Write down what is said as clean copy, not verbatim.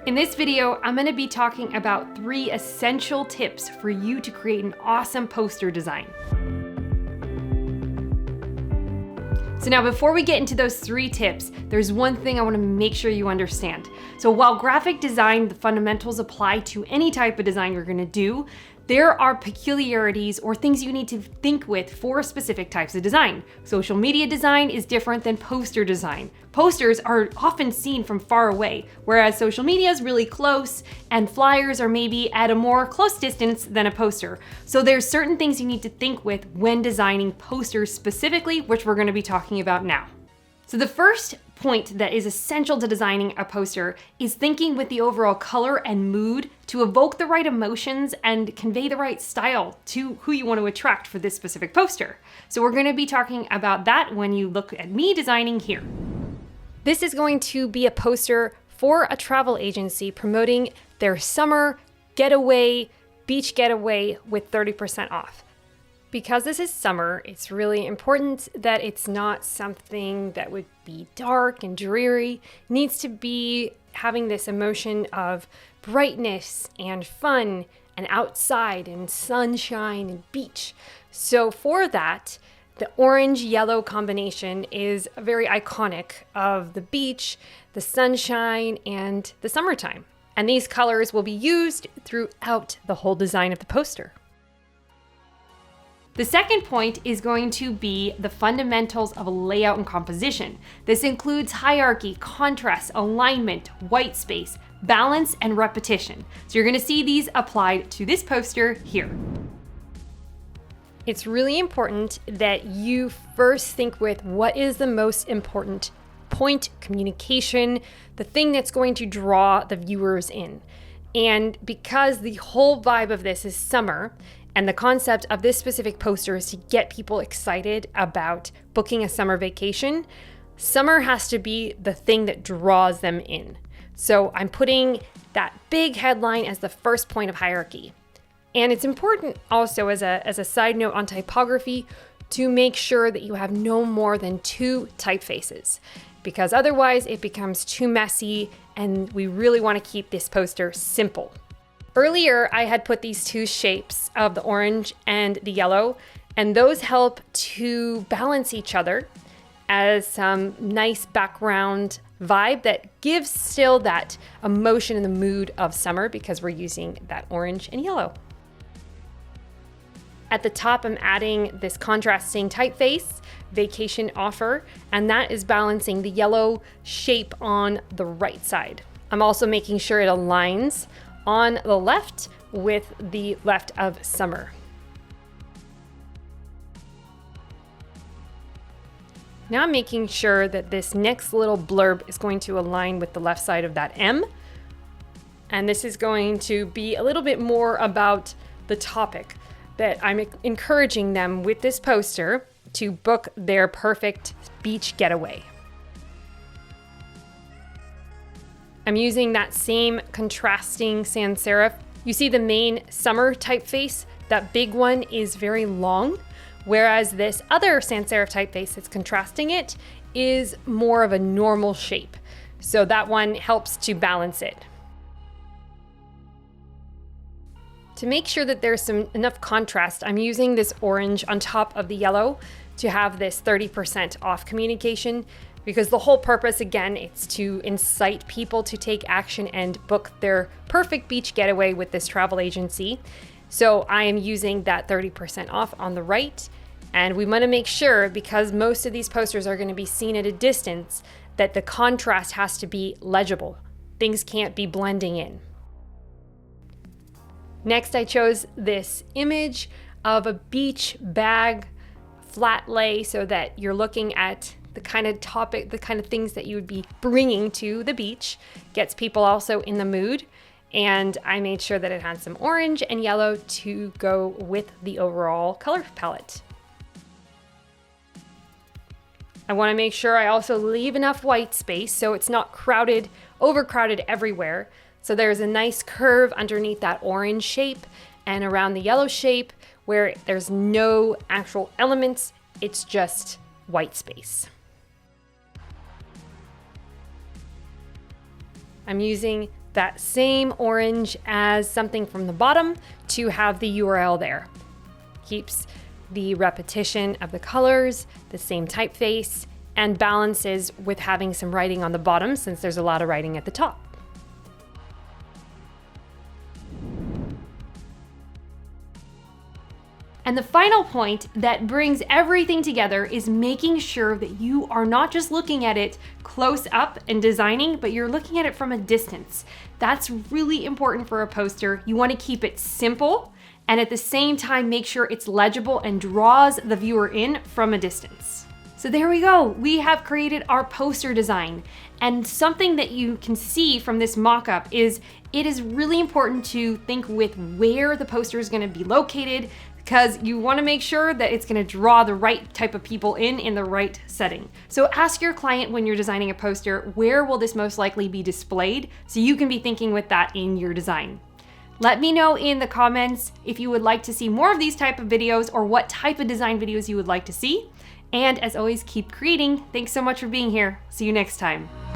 In this video, I'm going to be talking about 3 essential tips for you to create an awesome poster design. So now before we get into those 3 tips, there's one thing I want to make sure you understand. So while graphic design, the fundamentals apply to any type of design you're going to do, there are peculiarities or things you need to think with for specific types of design. Social media design is different than poster design. Posters are often seen from far away, whereas social media is really close and flyers are maybe at a more close distance than a poster. So there's certain things you need to think with when designing posters specifically, which we're going to be talking about now. So the first point that is essential to designing a poster is thinking with the overall color and mood to evoke the right emotions and convey the right style to who you want to attract for this specific poster. So we're going to be talking about that when you look at me designing here. This is going to be a poster for a travel agency promoting their summer getaway, beach getaway with 30% off. Because this is summer, it's really important that it's not something that would be dark and dreary. It needs to be having this emotion of brightness and fun and outside and sunshine and beach. So for that, the orange-yellow combination is very iconic of the beach, the sunshine, and the summertime. And these colors will be used throughout the whole design of the poster. The second point is going to be the fundamentals of layout and composition. This includes hierarchy, contrast, alignment, white space, balance, and repetition. So you're going to see these applied to this poster here. It's really important that you first think with what is the most important point, communication, the thing that's going to draw the viewers in. And because the whole vibe of this is summer, and the concept of this specific poster is to get people excited about booking a summer vacation, summer has to be the thing that draws them in. So I'm putting that big headline as the first point of hierarchy. And it's important also as a side note on typography to make sure that you have no more than 2 typefaces, because otherwise it becomes too messy and we really want to keep this poster simple. Earlier, I had put these 2 shapes of the orange and the yellow, and those help to balance each other as some nice background vibe that gives still that emotion and the mood of summer because we're using that orange and yellow. At the top, I'm adding this contrasting typeface, vacation offer, and that is balancing the yellow shape on the right side. I'm also making sure it aligns on the left with the left of summer. Now I'm making sure that this next little blurb is going to align with the left side of that M. And this is going to be a little bit more about the topic that I'm encouraging them with this poster to book their perfect beach getaway. I'm using that same contrasting sans serif. You see the main summer typeface, that big one is very long, whereas this other sans serif typeface that's contrasting it is more of a normal shape. So that one helps to balance it. To make sure that there's enough contrast, I'm using this orange on top of the yellow to have this 30% off communication. Because the whole purpose, again, it's to incite people to take action and book their perfect beach getaway with this travel agency. So I am using that 30% off on the right. And we want to make sure, because most of these posters are going to be seen at a distance, that the contrast has to be legible. Things can't be blending in. Next, I chose this image of a beach bag flat lay so that you're looking at the kind of topic, the kind of things that you would be bringing to the beach. Gets people also in the mood. And I made sure that it had some orange and yellow to go with the overall color palette. I want to make sure I also leave enough white space so it's not crowded, overcrowded everywhere. So there's a nice curve underneath that orange shape and around the yellow shape where there's no actual elements, it's just white space. I'm using that same orange as something from the bottom to have the URL there. Keeps the repetition of the colors, the same typeface, and balances with having some writing on the bottom since there's a lot of writing at the top. And the final point that brings everything together is making sure that you are not just looking at it close up and designing, but you're looking at it from a distance. That's really important for a poster. You want to keep it simple and at the same time make sure it's legible and draws the viewer in from a distance. So there we go. We have created our poster design. And something that you can see from this mock-up is it is really important to think with where the poster is going to be located, because you want to make sure that it's going to draw the right type of people in the right setting. So ask your client when you're designing a poster, where will this most likely be displayed? So you can be thinking with that in your design. Let me know in the comments if you would like to see more of these type of videos or what type of design videos you would like to see. And as always, keep creating. Thanks so much for being here. See you next time.